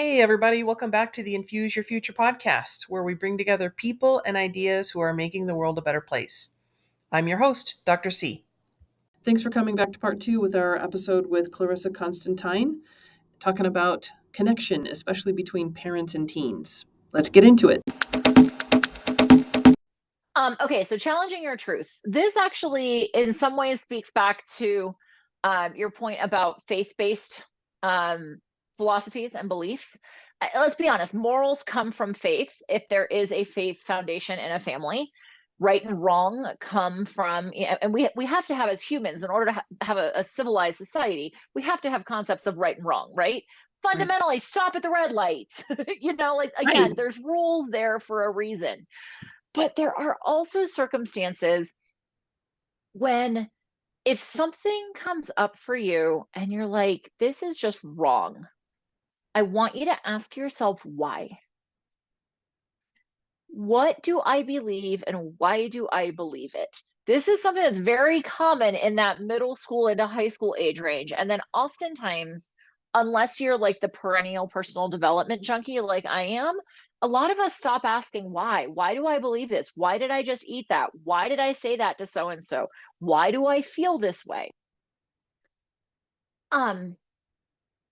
Hey, everybody, welcome back to the Infuse Your Future podcast, where we bring together people and ideas who are making the world a better place. I'm your host, Dr. C. Thanks for coming back to part 2 with our episode with Clarissa Constantine, talking about connection, especially between parents and teens. Let's get into it. Okay, so challenging your truths. This actually, in some ways, speaks back to your point about faith-based philosophies and beliefs. Let's be honest, morals come from faith. If there is a faith foundation in a family, right and wrong come from, and we have to have, as humans, in order to have a civilized society, we have to have concepts of right and wrong, right? Fundamentally, stop at the red light. Again, there's rules there for a reason. But there are also circumstances when, if something comes up for you and you're like, this is just wrong, I want you to ask yourself why. What do I believe and why do I believe it? This is something that's very common in that middle school into high school age range. And then oftentimes, unless you're like the perennial personal development junkie like I am, a lot of us stop asking why. Why do I believe this? Why did I just eat that? Why did I say that to so and so? Why do I feel this way?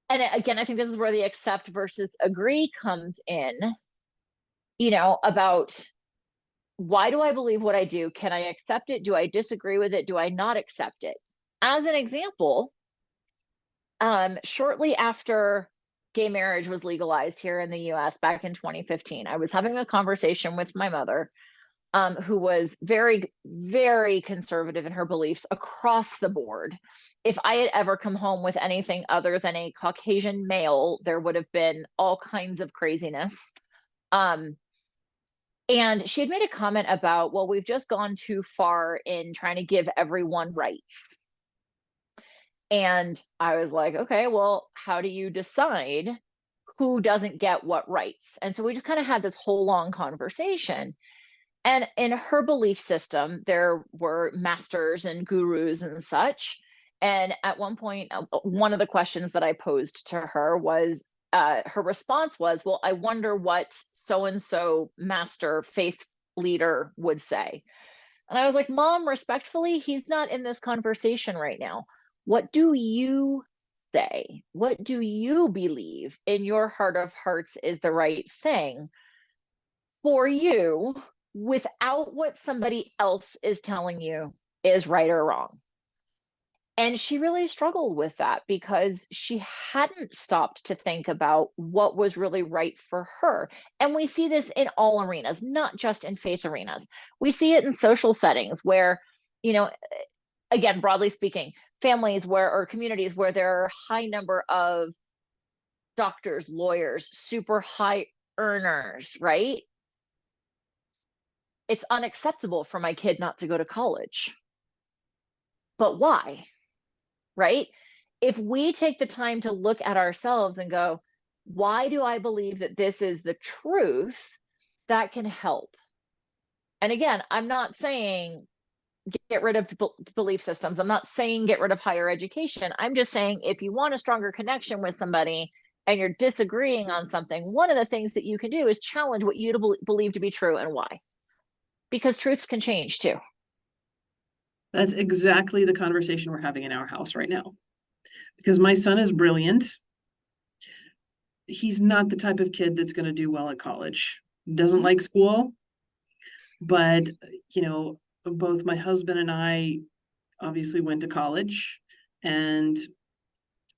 And again, I think this is where the accept versus agree comes in, about why do I believe what I do? Can I accept it? Do I disagree with it? Do I not accept it? As an example, shortly after gay marriage was legalized here in the US back in 2015, I was having a conversation with my mother, who was very, very conservative in her beliefs across the board. If I had ever come home with anything other than a Caucasian male, there would have been all kinds of craziness. And she had made a comment about, well, we've just gone too far in trying to give everyone rights. And I was like, okay, well, how do you decide who doesn't get what rights? And so we just kind of had this whole long conversation. And in her belief system, there were masters and gurus and such. And at one point, one of the questions that I posed to her was, her response was, well, I wonder what so-and-so master faith leader would say. And I was like, Mom, respectfully, he's not in this conversation right now. What do you say? What do you believe in your heart of hearts is the right thing for you without what somebody else is telling you is right or wrong? And she really struggled with that because she hadn't stopped to think about what was really right for her. And we see this in all arenas, not just in faith arenas. We see it in social settings where, again, broadly speaking, families where, or communities where there are a high number of doctors, lawyers, super high earners, right? It's unacceptable for my kid not to go to college. But why? Right? If we take the time to look at ourselves and go, why do I believe that this is the truth? That can help. And again, I'm not saying get rid of belief systems. I'm not saying get rid of higher education. I'm just saying if you want a stronger connection with somebody and you're disagreeing on something, one of the things that you can do is challenge what you believe to be true and why. Because truths can change too. That's exactly the conversation we're having in our house right now. Because my son is brilliant. He's not the type of kid that's going to do well at college. Doesn't like school. But, both my husband and I obviously went to college. And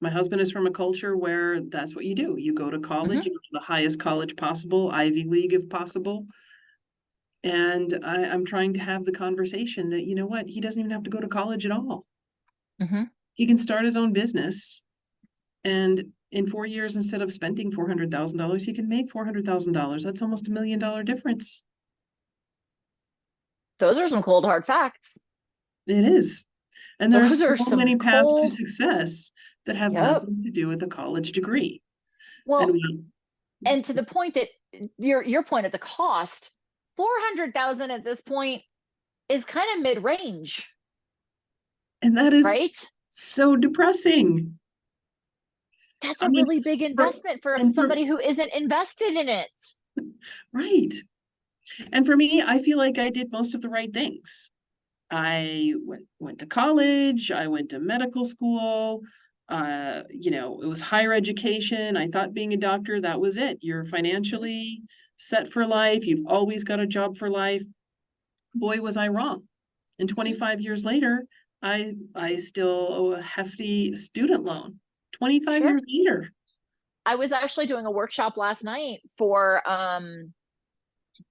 my husband is from a culture where that's what you do. You go to college, you go to the highest college possible, Ivy League if possible. And I'm trying to have the conversation that, you know what, he doesn't even have to go to college at all. He can start his own business. And in 4 years, instead of spending $400,000, he can make $400,000. That's almost $1 million difference. Those are some cold, hard facts. It is. And there are so many paths to success that have nothing to do with a college degree. Well, and to the point that your point at the cost, 400,000 at this point is kind of mid-range. And that is right? So depressing. That's I a mean, really big investment for and somebody who isn't invested in it. right. And for me, I feel like I did most of the right things. I went to college, I went to medical school, it was higher education. I thought being a doctor, that was it. You're financially set for life. You've always got a job for life. Boy, was I wrong. And 25 years later, I still owe a hefty student loan. 25 Sure. years later. I was actually doing a workshop last night for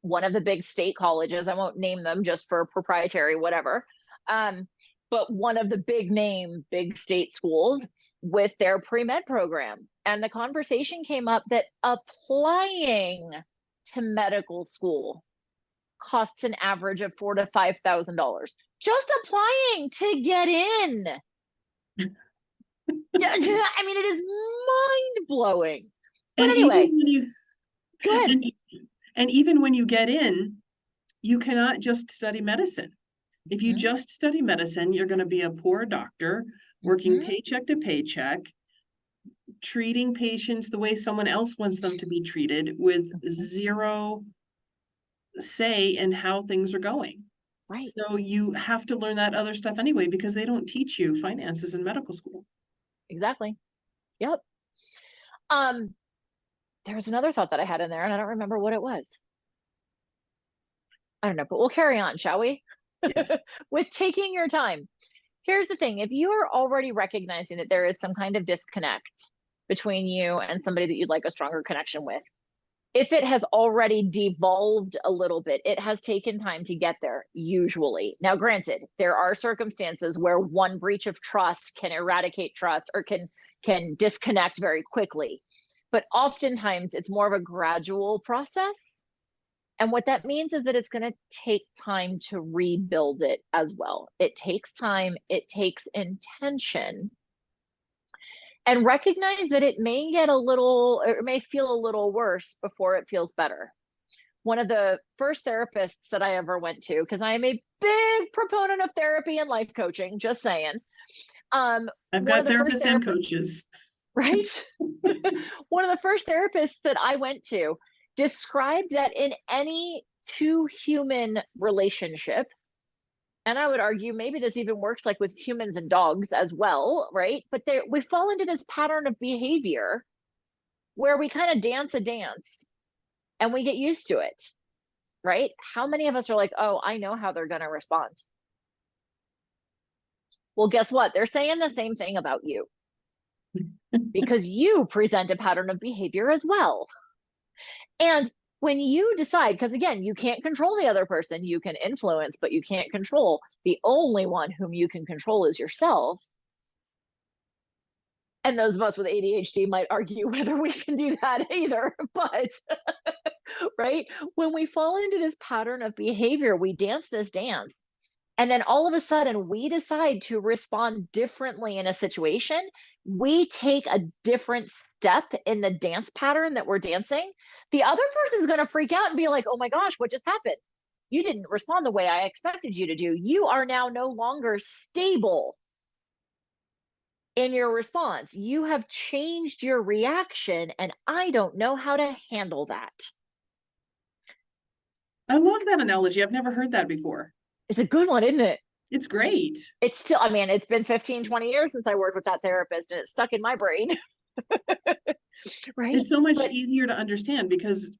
one of the big state colleges. I won't name them just for proprietary, whatever. But one of the big state schools with their pre-med program. And the conversation came up that applying to medical school costs an average of $4,000 to $5,000. Just applying to get in. I mean, it is mind blowing. But And anyway, even when you go ahead. and even when you get in, you cannot just study medicine. If you Mhm. just study medicine, you're going to be a poor doctor, working Mhm. paycheck to paycheck, treating patients the way someone else wants them to be treated, with zero say in how things are going. Right. So you have to learn that other stuff anyway, because they don't teach you finances in medical school. Exactly. Yep. There was another thought that I had in there, and I don't remember what it was. I don't know, but we'll carry on, shall we? Yes. With taking your time. Here's the thing, if you are already recognizing that there is some kind of disconnect between you and somebody that you'd like a stronger connection with, if it has already devolved a little bit, it has taken time to get there, usually. Now, granted, there are circumstances where one breach of trust can eradicate trust or can disconnect very quickly. But oftentimes it's more of a gradual process. And what that means is that it's going to take time to rebuild it as well. It takes time, it takes intention. And recognize that it may get a little, or it may feel a little worse before it feels better. One of the first therapists that I ever went to, because I am a big proponent of therapy and life coaching, just saying. I've got therapists and coaches. Right? One of the first therapists that I went to described that in any two human relationship, and I would argue maybe this even works like with humans and dogs as well, right? But we fall into this pattern of behavior where we kind of dance a dance and we get used to it, right? How many of us are like, oh, I know how they're going to respond? Well, guess what? They're saying the same thing about you because you present a pattern of behavior as well. And when you decide, because again, you can't control the other person, you can influence, but you can't control. The only one whom you can control is yourself. And those of us with ADHD might argue whether we can do that either. But, right, when we fall into this pattern of behavior, we dance this dance. And then all of a sudden, we decide to respond differently in a situation. We take a different step in the dance pattern that we're dancing. The other person's going to freak out and be like, oh my gosh, what just happened? You didn't respond the way I expected you to do. You are now no longer stable in your response. You have changed your reaction, and I don't know how to handle that. I love that analogy. I've never heard that before. It's a good one, isn't it? It's great. It's still, I mean, it's been 15, 20 years since I worked with that therapist, and it's stuck in my brain. Right? It's so much easier to understand because,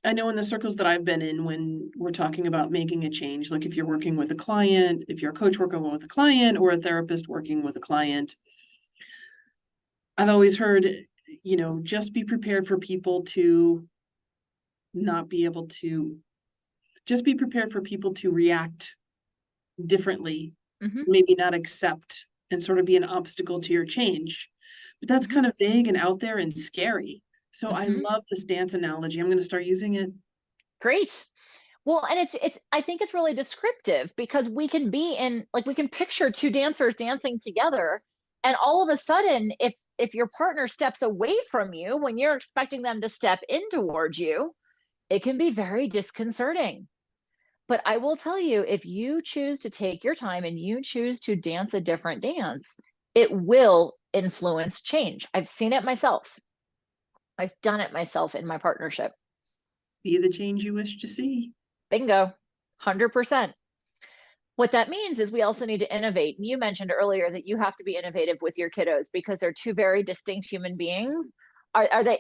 I know in the circles that I've been in, when we're talking about making a change, like if you're working with a client, if you're a coach working with a client or a therapist working with a client, I've always heard, just be prepared for people to not be able to, just be prepared for people to react differently, maybe not accept, and sort of be an obstacle to your change. But that's kind of vague and out there and scary. So I love this dance analogy. I'm going to start using it. Great. Well, and it's I think it's really descriptive because we can be in, like, we can picture two dancers dancing together, and all of a sudden, if your partner steps away from you when you're expecting them to step in towards you, it can be very disconcerting. But I will tell you, if you choose to take your time and you choose to dance a different dance, it will influence change. I've seen it myself. I've done it myself in my partnership. Be the change you wish to see. Bingo, 100%. What that means is we also need to innovate. And you mentioned earlier that you have to be innovative with your kiddos because they're two very distinct human beings.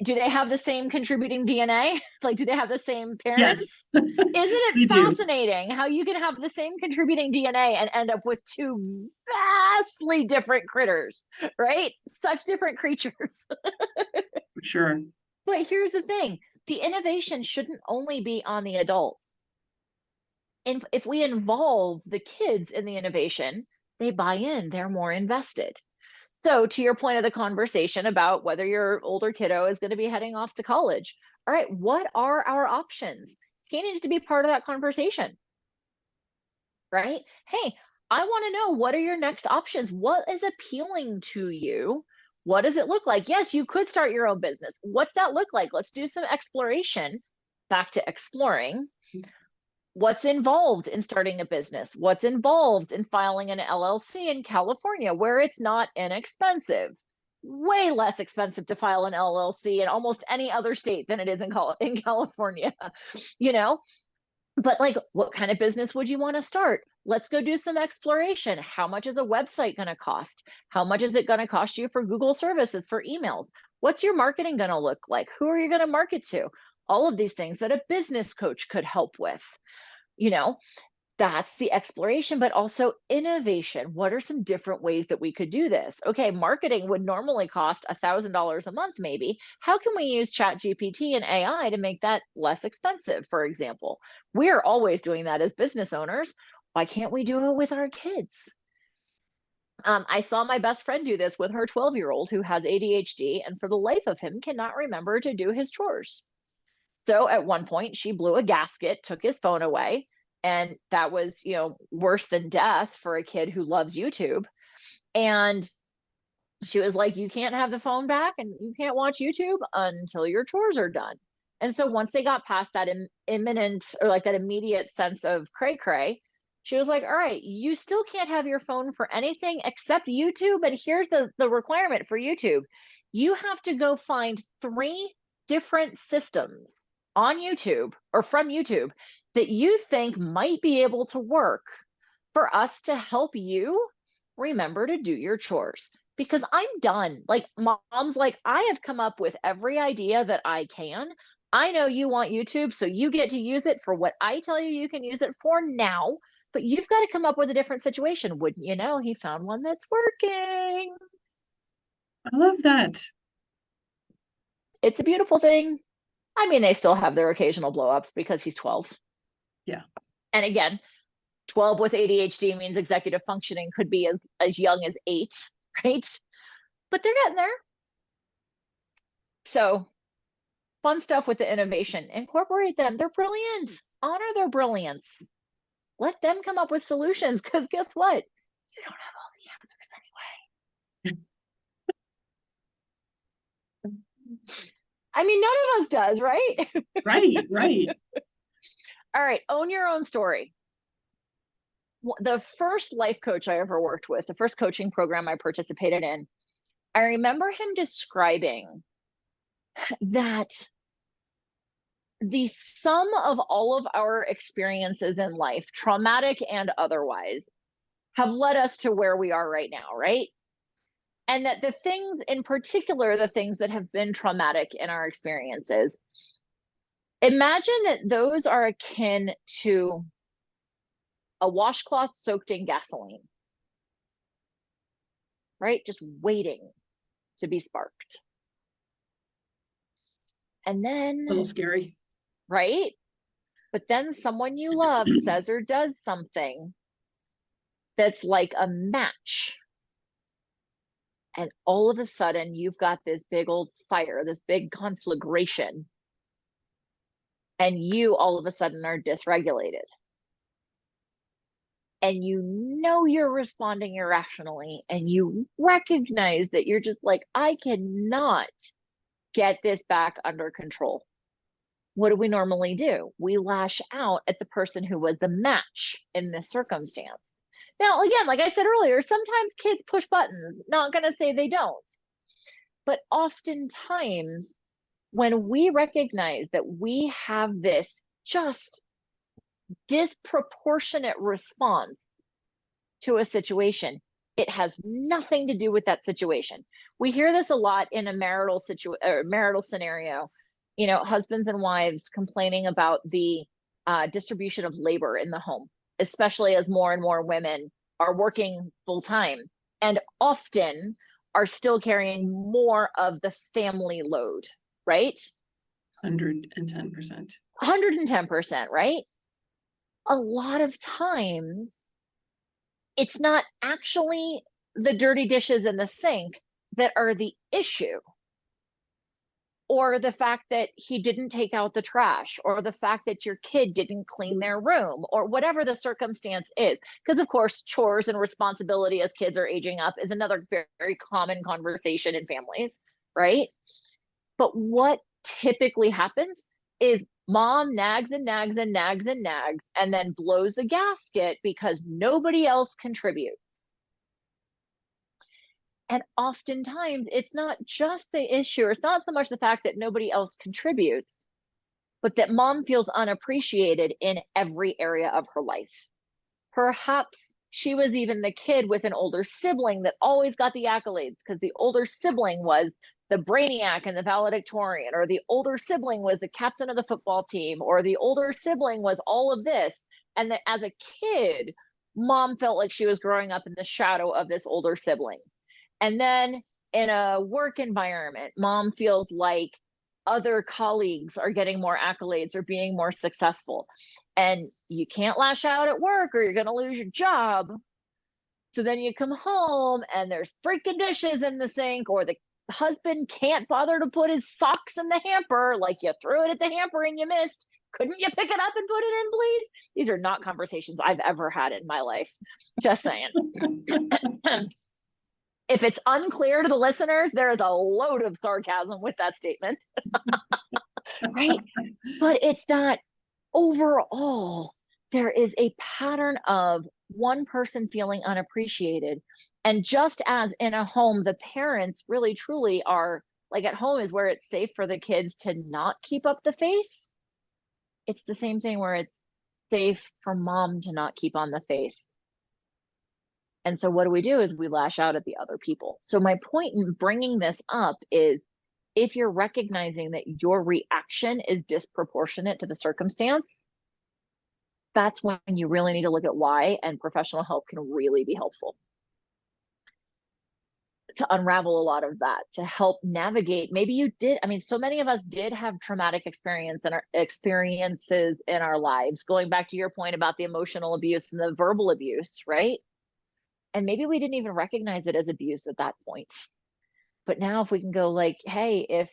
Do they have the same contributing DNA? Like, do they have the same parents? Yes. Isn't it They do. fascinating how you can have the same contributing DNA and end up with two vastly different critters, right? Such different creatures. Sure. But here's the thing, the innovation shouldn't only be on the adults. If we involve the kids in the innovation, they buy in, they're more invested. So to your point of the conversation about whether your older kiddo is going to be heading off to college, all right, what are our options? He needs to be part of that conversation, right? Hey, I want to know, what are your next options? What is appealing to you? What does it look like? Yes, you could start your own business. What's that look like? Let's do some exploration. Back to exploring. What's involved in starting a business? What's involved in filing an LLC in California where it's not inexpensive? Way less expensive to file an LLC in almost any other state than it is in California, you know? But like, what kind of business would you want to start? Let's go do some exploration. How much is a website going to cost? How much is it going to cost you for Google services, for emails? What's your marketing going to look like? Who are you going to market to? All of these things that a business coach could help with. You know, that's the exploration, but also innovation. What are some different ways that we could do this? Okay, marketing would normally cost $1,000 a month, maybe. How can we use ChatGPT and AI to make that less expensive, for example? We're always doing that as business owners. Why can't we do it with our kids? I saw my best friend do this with her 12-year-old who has ADHD and for the life of him cannot remember to do his chores. So at one point, she blew a gasket, took his phone away, and that was, worse than death for a kid who loves YouTube. And she was like, you can't have the phone back and you can't watch YouTube until your chores are done. And so once they got past that imminent or like that immediate sense of cray cray, she was like, all right, you still can't have your phone for anything except YouTube. And here's the requirement for YouTube. You have to go find 3 different systems on YouTube or from YouTube that you think might be able to work for us to help you remember to do your chores. Because I'm done. Like, mom's like, I have come up with every idea that I can. I know you want YouTube, so you get to use it for what I tell you you can use it for now, but you've got to come up with a different situation. Wouldn't you know, he found one that's working. I love that. It's a beautiful thing. I mean, they still have their occasional blow-ups because he's 12. Yeah. And again, 12 with ADHD means executive functioning could be as young as 8, right? But they're getting there. So fun stuff with the innovation. Incorporate them. They're brilliant. Honor their brilliance. Let them come up with solutions, because guess what? You don't have all the answers anyway. I mean, none of us does, right? Right. All right, own your own story. The first life coach I ever worked with, the first coaching program I participated in, I remember him describing that the sum of all of our experiences in life, traumatic and otherwise, have led us to where we are right now, right? And that the things in particular, the things that have been traumatic in our experiences, imagine that those are akin to a washcloth soaked in gasoline, right? Just waiting to be sparked. And then, A little scary. right? But then someone you love says or does something that's like a match. And all of a sudden, you've got this big old fire, this big conflagration. And you all of a sudden are dysregulated. And you know you're responding irrationally. And you recognize that you're just like, I cannot get this back under control. What do we normally do? We lash out at the person who was the match in this circumstance. Now, again, like I said earlier, sometimes kids push buttons, not going to say they don't. But oftentimes, when we recognize that we have this just disproportionate response to a situation, it has nothing to do with that situation. We hear this a lot in a marital scenario, husbands and wives complaining about the distribution of labor in the home, especially as more and more women are working full time and often are still carrying more of the family load, right? 110%. 110%, right? A lot of times, it's not actually the dirty dishes in the sink that are the issue, or the fact that he didn't take out the trash, or the fact that your kid didn't clean their room, or whatever the circumstance is. Because, of course, chores and responsibility as kids are aging up is another very, very common conversation in families, right? But what typically happens is mom nags and nags and nags and nags and then blows the gasket because nobody else contributes. And oftentimes it's not just the issue, or it's not so much the fact that nobody else contributes, but that mom feels unappreciated in every area of her life. Perhaps she was even the kid with an older sibling that always got the accolades because the older sibling was the brainiac and the valedictorian, or the older sibling was the captain of the football team, or the older sibling was all of this. And that as a kid, mom felt like she was growing up in the shadow of this older sibling. And then in a work environment, mom feels like other colleagues are getting more accolades or being more successful. And you can't lash out at work or you're going to lose your job. So then you come home and there's freaking dishes in the sink, or the husband can't bother to put his socks in the hamper, like you threw it at the hamper and you missed. Couldn't you pick it up and put it in, please? These are not conversations I've ever had in my life. Just saying. If it's unclear to the listeners, there is a load of sarcasm with that statement. Right? But it's that overall, there is a pattern of one person feeling unappreciated. And just as in a home, the parents really truly are like, at home is where it's safe for the kids to not keep up the face. It's the same thing where it's safe for mom to not keep on the face. And so what do? Is we lash out at the other people. So my point in bringing this up is, if you're recognizing that your reaction is disproportionate to the circumstance, that's when you really need to look at why, and professional help can really be helpful to unravel a lot of that, to help navigate. Maybe you did, so many of us did have traumatic experiences in our lives, going back to your point about the emotional abuse and the verbal abuse, right? And maybe we didn't even recognize it as abuse at that point. But now if we can go like, hey, if,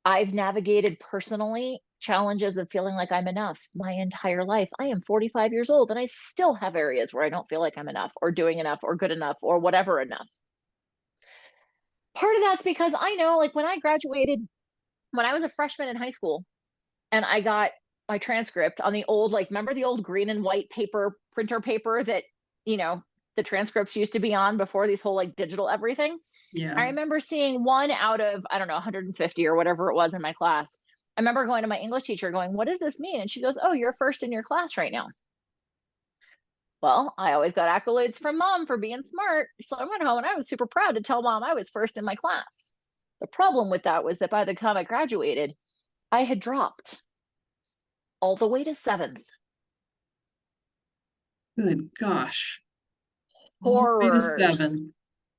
I've navigated personally challenges of feeling like I'm enough my entire life. I am 45 years old and I still have areas where I don't feel like I'm enough or doing enough or good enough or whatever enough. Part of that's because I know, like, when I graduated, when I was a freshman in high school and I got my transcript on the old, like, remember the old green and white paper, printer paper that, the transcripts used to be on before these whole like digital everything. Yeah. I remember seeing one out of, I don't know, 150 or whatever it was in my class. I remember going to my English teacher going, what does this mean? And she goes, oh, you're first in your class right now. Well, I always got accolades from mom for being smart. So I went home and I was super proud to tell mom I was first in my class. The problem with that was that by the time I graduated, I had dropped all the way to 7th. Good gosh. Horrors.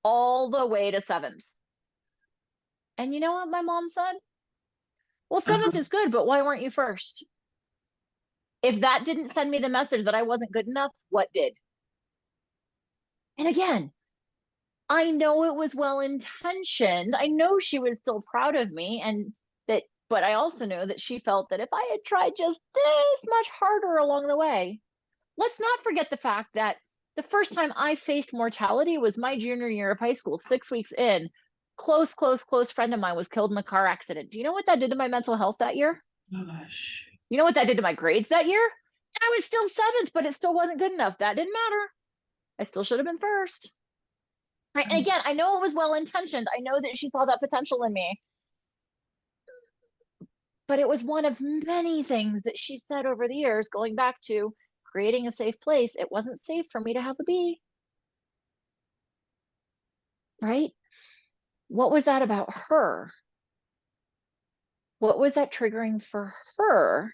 All the way to 7th. And you know what my mom said? Well, 7th is good, but why weren't you first? If that didn't send me the message that I wasn't good enough, what did? And again, I know it was well-intentioned. I know she was still proud of me, but I also know that she felt that if I had tried just this much harder along the way. Let's not forget the fact that the first time I faced mortality was my junior year of high school, 6 weeks in. Close friend of mine was killed in a car accident. Do you know what that did to my mental health that year? Gosh. You know what that did to my grades that year? I was still 7th, but it still wasn't good enough. That didn't matter. I still should have been first. Right? And again, I know it was well-intentioned. I know that she saw that potential in me. But it was one of many things that she said over the years, going back to creating a safe place. It wasn't safe for me to have a B. Right? What was that about her? What was that triggering for her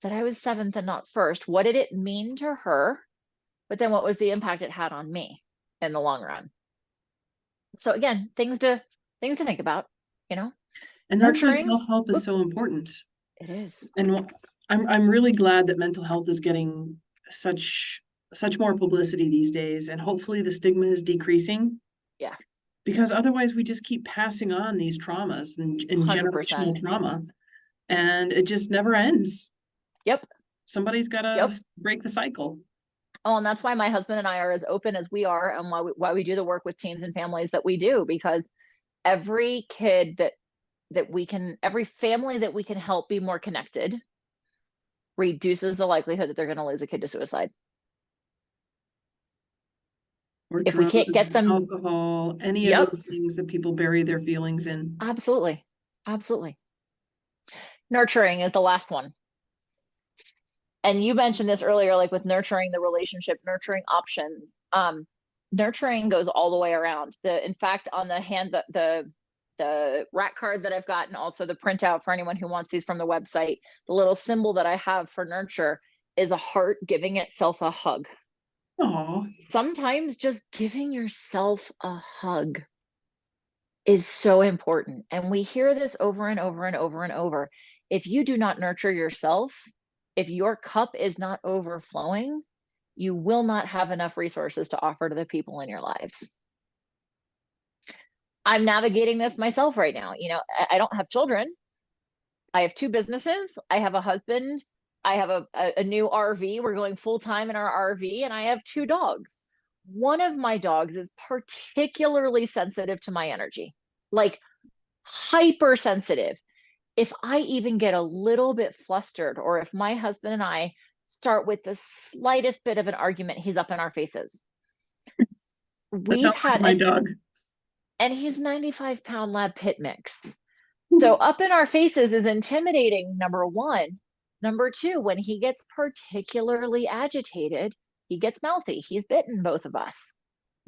that I was 7th and not first? What did it mean to her? But then what was the impact it had on me in the long run? So again, things to think about, you know. And that's why Nurturing. self-help is so important. It is. And I'm really glad that mental health is getting such more publicity these days, and hopefully the stigma is decreasing. Yeah. Because otherwise we just keep passing on these traumas and 100%. generational trauma, and it just never ends. Yep. Somebody's got to break the cycle. Oh, and that's why my husband and I are as open as we are, and why we do the work with teens and families that we do, because every kid that we can, every family that we can help be more connected reduces the likelihood that they're going to lose a kid to suicide. Or If drugs, we can't get them, alcohol, any of those things that people bury their feelings in. Absolutely. Absolutely. Nurturing is the last one. And you mentioned this earlier, like with nurturing the relationship, nurturing options. Nurturing goes all the way around. In fact, on the hand, the rack card that I've got, and also the printout for anyone who wants these from the website, the little symbol that I have for nurture is a heart giving itself a hug. Aww. Sometimes just giving yourself a hug is so important. And we hear this over and over and over and over. If you do not nurture yourself, if your cup is not overflowing, you will not have enough resources to offer to the people in your lives. I'm navigating this myself right now. You know, I don't have children. I have 2 businesses. I have a husband. I have a new RV. We're going full time in our RV, and I have 2 dogs. One of my dogs is particularly sensitive to my energy, like hypersensitive. If I even get a little bit flustered, or if my husband and I start with the slightest bit of an argument, he's up in our faces. We've had my dog. And he's 95-pound lab pit mix. So up in our faces is intimidating, number one. Number two, when he gets particularly agitated, he gets mouthy. He's bitten both of us.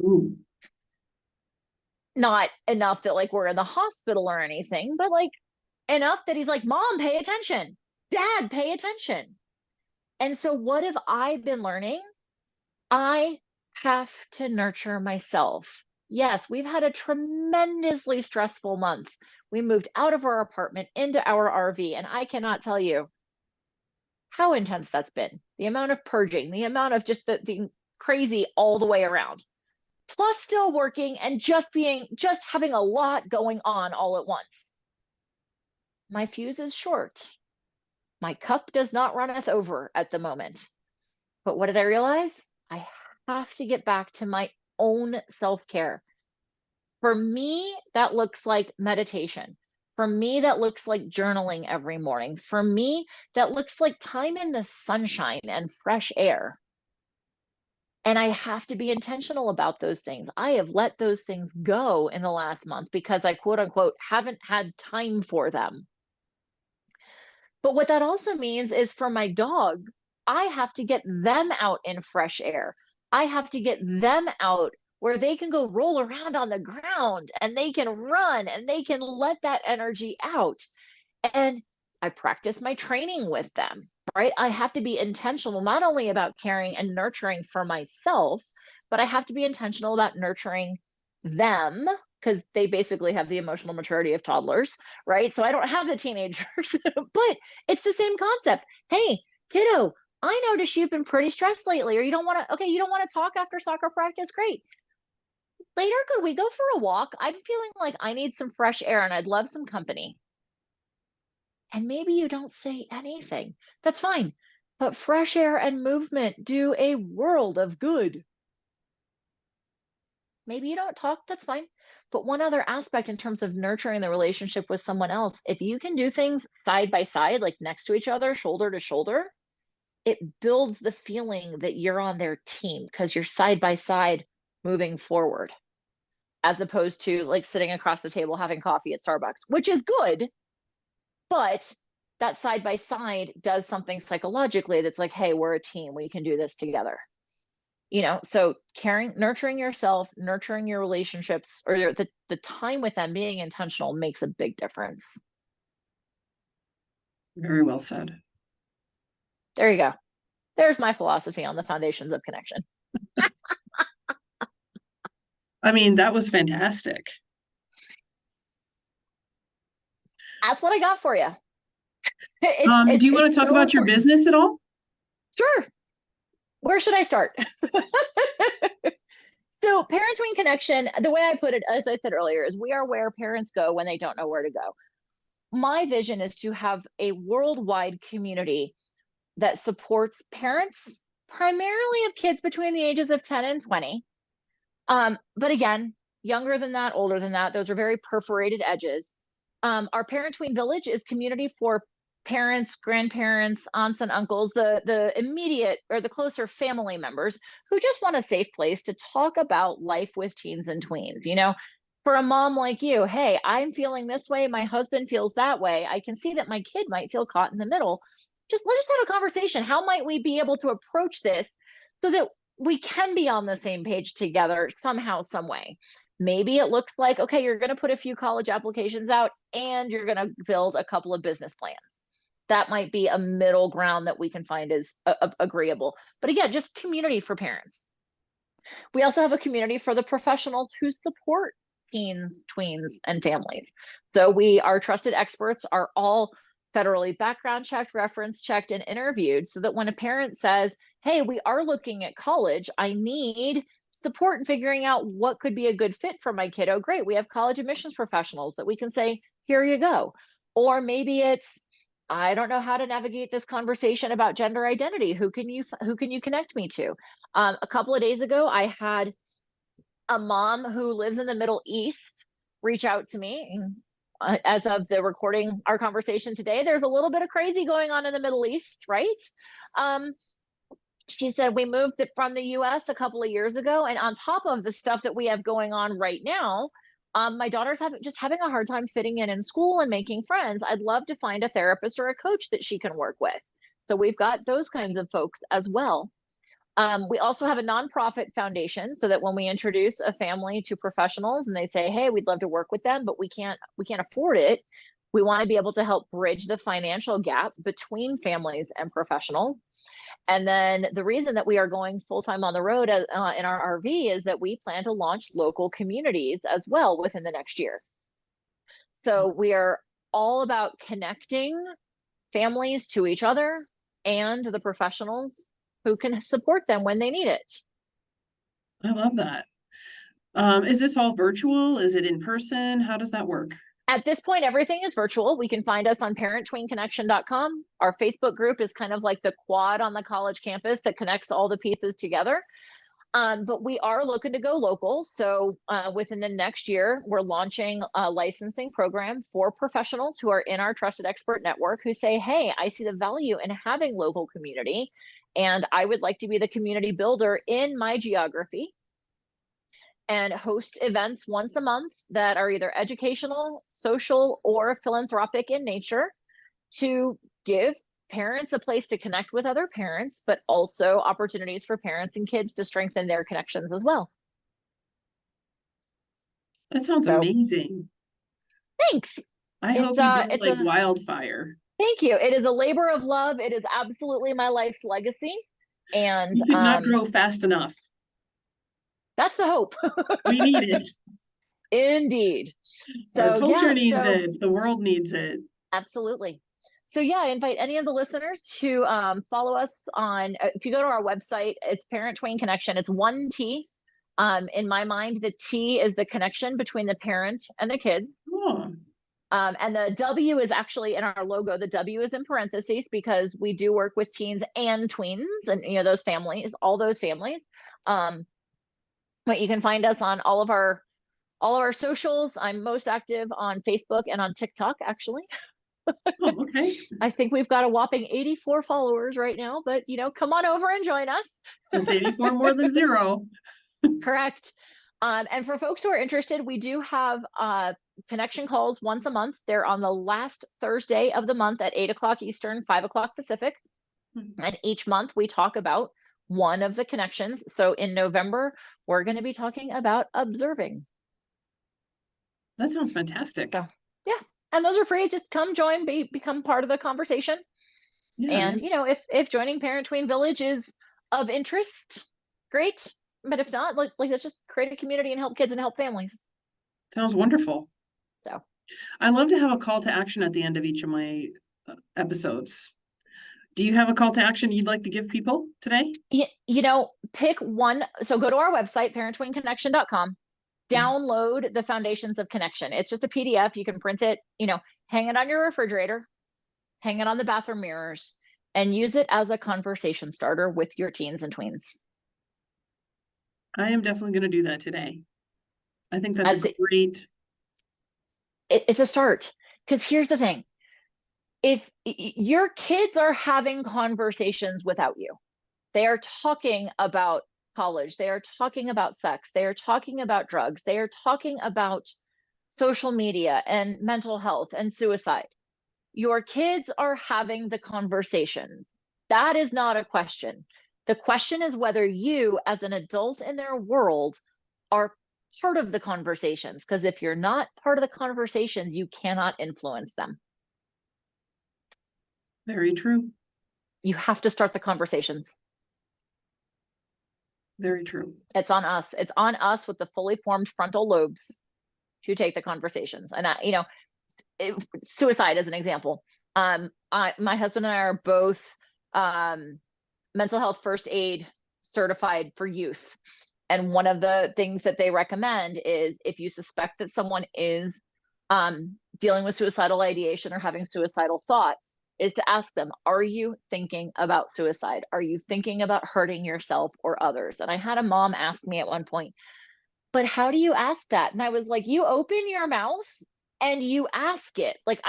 Ooh. Not enough that like we're in the hospital or anything, but like enough that he's like, Mom, pay attention. Dad, pay attention. And so what have I been learning? I have to nurture myself. Yes, we've had a tremendously stressful month. We moved out of our apartment into our RV, and I cannot tell you how intense that's been. The amount of purging, the amount of just the crazy all the way around. Plus still working and just having a lot going on all at once. My fuse is short. My cup does not runneth over at the moment. But what did I realize? I have to get back to my own self-care. For me, that looks like meditation. For me, that looks like journaling every morning. For me, that looks like time in the sunshine and fresh air. And I have to be intentional about those things. I have let those things go in the last month because I, quote unquote, haven't had time for them. But what that also means is for my dog, I have to get them out in fresh air. I have to get them out where they can go roll around on the ground and they can run and they can let that energy out. And I practice my training with them, right? I have to be intentional, not only about caring and nurturing for myself, but I have to be intentional about nurturing them, because they basically have the emotional maturity of toddlers, right? So I don't have the teenagers, but it's the same concept. Hey, kiddo, I noticed you've been pretty stressed lately, or you don't want to talk after soccer practice? Great. Later, could we go for a walk? I'm feeling like I need some fresh air and I'd love some company. And maybe you don't say anything. That's fine. But fresh air and movement do a world of good. Maybe you don't talk, that's fine. But one other aspect in terms of nurturing the relationship with someone else, if you can do things side by side, like next to each other, shoulder to shoulder, it builds the feeling that you're on their team because you're side by side moving forward, as opposed to like sitting across the table having coffee at Starbucks, which is good, but that side by side does something psychologically that's like, hey, we're a team, we can do this together. So caring, nurturing yourself, nurturing your relationships, or the time with them, being intentional makes a big difference. Very well said. There you go. There's my philosophy on the foundations of connection. I mean, that was fantastic. That's what I got for you. Do you want to talk about your business at all? Sure. Where should I start? So ParenTween Connection, the way I put it, as I said earlier, is we are where parents go when they don't know where to go. My vision is to have a worldwide community that supports parents, primarily of kids between the ages of 10 and 20. But again, younger than that, older than that, those are very perforated edges. Our ParenTween Village is community for parents, grandparents, aunts and uncles, the immediate or the closer family members who just want a safe place to talk about life with teens and tweens. For a mom like you, hey, I'm feeling this way, my husband feels that way. I can see that my kid might feel caught in the middle. Let's just have a conversation. How might we be able to approach this so that we can be on the same page together somehow, some way? Maybe it looks like, okay, you're going to put a few college applications out and you're going to build a couple of business plans. That might be a middle ground that we can find is agreeable. But again, just community for parents. We also have a community for the professionals who support teens, tweens, and families. So our trusted experts are all federally background checked, reference checked, and interviewed so that when a parent says, hey, we are looking at college, I need support in figuring out what could be a good fit for my kiddo. Great, we have college admissions professionals that we can say, here you go. Or maybe it's, I don't know how to navigate this conversation about gender identity. Who can you connect me to? A couple of days ago, I had a mom who lives in the Middle East reach out to me. As of the recording our conversation today, there's a little bit of crazy going on in the Middle East, right? She said, we moved from the US a couple of years ago, and on top of the stuff that we have going on right now, my daughter's just having a hard time fitting in school and making friends. I'd love to find a therapist or a coach that she can work with. So we've got those kinds of folks as well. We also have a nonprofit foundation so that when we introduce a family to professionals and they say, hey, we'd love to work with them, but we can't afford it. We want to be able to help bridge the financial gap between families and professionals. And then the reason that we are going full-time on the road in our RV is that we plan to launch local communities as well within the next year. So we are all about connecting families to each other and the professionals who can support them when they need it. I love that. Is this all virtual? Is it in person? How does that work? At this point, everything is virtual. We can find us on ParenTweenConnection.com. Our Facebook group is kind of like the quad on the college campus that connects all the pieces together. But we are looking to go local. So within the next year, we're launching a licensing program for professionals who are in our Trusted Expert Network who say, hey, I see the value in having local community, and I would like to be the community builder in my geography and host events once a month that are either educational, social, or philanthropic in nature to give parents a place to connect with other parents, but also opportunities for parents and kids to strengthen their connections as well. That sounds amazing. Thanks. I hope you grow like wildfire. Thank you. It is a labor of love. It is absolutely my life's legacy. And you could not grow fast enough. That's the hope. We need it. Indeed. So our culture needs it. The world needs it. Absolutely. So yeah, I invite any of the listeners to follow us on, if you go to our website, it's ParenTween Connection. It's one T. In my mind, the T is the connection between the parent and the kids. Oh. And the W is actually in our logo. The W is in parentheses because we do work with teens and tweens and those families, all those families. But you can find us on all of our socials. I'm most active on Facebook and on TikTok, actually. Oh, okay. I think we've got a whopping 84 followers right now, but come on over and join us. That's 84 more than 0. Correct. And for folks who are interested, we do have connection calls once a month. They're on the last Thursday of the month at 8 o'clock Eastern, 5 o'clock Pacific. And each month we talk about one of the connections. So in November, we're going to be talking about observing. That sounds fantastic. So yeah, and those are free. Just come join, become part of the conversation. Yeah, And if joining ParenTween Village is of interest, great. But if not, like let's just create a community and help kids and help families. sounds wonderful. So I love to have a call to action at the end of each of my episodes. Do you have a call to action you'd like to give people today? pick one. So go to our website, ParenTweenConnection.com. Download the Foundations of Connection. It's just a PDF. You can print it, hang it on your refrigerator, hang it on the bathroom mirrors, and use it as a conversation starter with your teens and tweens. I am definitely going to do that today. I think that's a great. It's a start. Because here's the thing. If your kids are having conversations without you, they are talking about college, they are talking about sex, they are talking about drugs, they are talking about social media and mental health and suicide. Your kids are having the conversations. That is not a question. The question is whether you, as an adult in their world, are part of the conversations. Because if you're not part of the conversations, you cannot influence them. Very true. You have to start the conversations. Very true. It's on us. It's on us with the fully formed frontal lobes to take the conversations. And suicide as an example. My husband and I are both mental health first aid certified for youth. And one of the things that they recommend is if you suspect that someone is dealing with suicidal ideation or having suicidal thoughts, is to ask them, are you thinking about suicide? Are you thinking about hurting yourself or others? And I had a mom ask me at one point, but how do you ask that? And I was like, you open your mouth and you ask it. Like,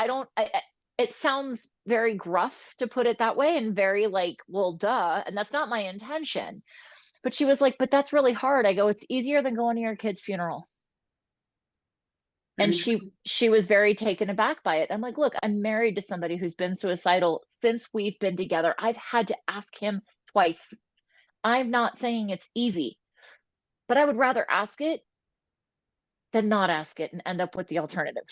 it sounds very gruff to put it that way and very like, well, duh. And that's not my intention. But she was like, but that's really hard. I go, it's easier than going to your kid's funeral. And she was very taken aback by it. I'm like, look, I'm married to somebody who's been suicidal since we've been together. I've had to ask him twice. I'm not saying it's easy, but I would rather ask it than not ask it and end up with the alternative.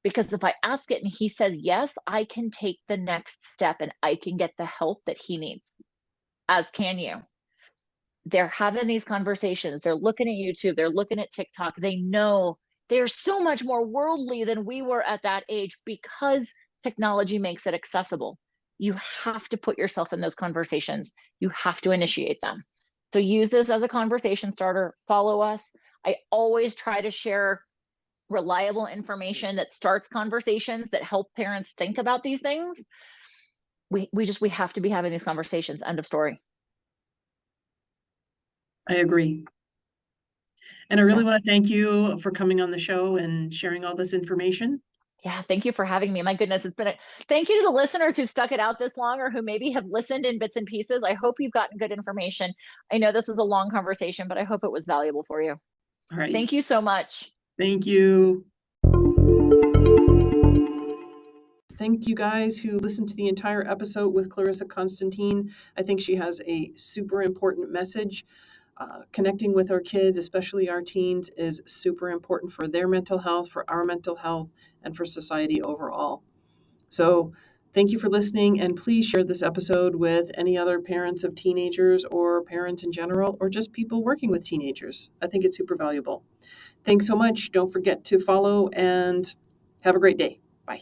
Because if I ask it and he says yes, I can take the next step and I can get the help that he needs, as can you. They're having these conversations. They're looking at YouTube. They're looking at TikTok. They know they're so much more worldly than we were at that age because technology makes it accessible. You have to put yourself in those conversations. You have to initiate them. So use this as a conversation starter. Follow us. I always try to share reliable information that starts conversations that help parents think about these things. We have to be having these conversations. End of story. I agree. And I really want to thank you for coming on the show and sharing all this information. Yeah, thank you for having me. My goodness, thank you to the listeners who've stuck it out this long or who maybe have listened in bits and pieces. I hope you've gotten good information. I know this was a long conversation, but I hope it was valuable for you. All right. Thank you so much. Thank you. Thank you guys who listened to the entire episode with Clarissa Constantine. I think she has a super important message. Connecting with our kids, especially our teens, is super important for their mental health, for our mental health, and for society overall. So thank you for listening, and please share this episode with any other parents of teenagers or parents in general, or just people working with teenagers. I think it's super valuable. Thanks so much. Don't forget to follow and have a great day. Bye.